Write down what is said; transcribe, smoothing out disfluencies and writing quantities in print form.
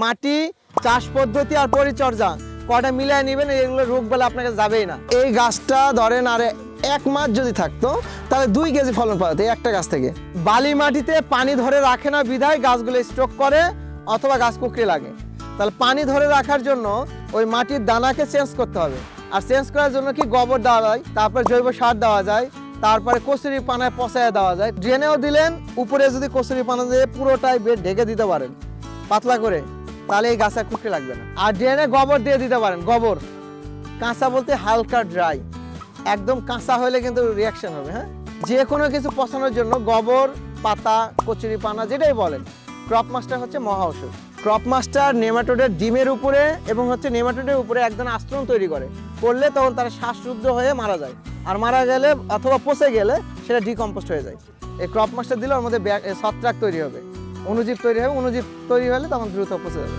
মাটি, চাষ পদ্ধতি আর পরিচর্যা কটা মিলিয়ে নেবেন, এগুলো রোগ বলে আপনাকে যাবেই না। এই গাছটা ধরেন আর 1 মাস যদি থাকতো তাহলে 2 কেজি ফলন পাওয়া যেত এই একটা গাছ থেকে। বালি মাটিতে পানি ধরে রাখে না বিধায় গাছগুলো স্ট্রোক করে অথবা গাছ কুকড়ে লাগে। তাহলে পানি ধরে রাখার জন্য ওই মাটির দানাকে চেঞ্জ করতে হবে। আর চেঞ্জ করার জন্য কি গোবর দেওয়া যায়, তারপরে জৈব সার দেওয়া যায়, তারপরে কচুরি পানায় পচায় দেওয়া যায়। ড্রেনেও দিলেন, উপরে যদি কচুরি পানা দিয়ে পুরোটাই বেড ঢেকে দিতে পারেন পাতলা করে, তাহলে এই গাছে কুকড়ে লাগবে না। আর ড্রেনে গোবর দিয়ে দিতে পারেন, গোবর কাঁচা বলতে হালকা ড্রাই, একদম কাঁচা হলে কিন্তু রিয়াকশন হবে। হ্যাঁ, যে কোনো কিছু পচানোর জন্য গোবর, পাতা, কচুরি পানা যেটাই বলেন, ক্রপ মাস্টার হচ্ছে মহা ঔষধ। ক্রপ মাস্টার নেমাটোডের ডিমের উপরে এবং নেমাটোডের উপরে একদম আস্তরণ তৈরি করলে তখন তারা শ্বাসরুদ্ধ হয়ে মারা যায়। আর মারা গেলে অথবা পচে গেলে সেটা ডিকম্পোস্ট হয়ে যায়। এই ক্রপ মাস্টার দিলে ওর মধ্যে ছত্রাক তৈরি হবে, অণুজীব তৈরি হবে, অণুজীব তৈরি হলে তখন দ্রুত পচে যাবে।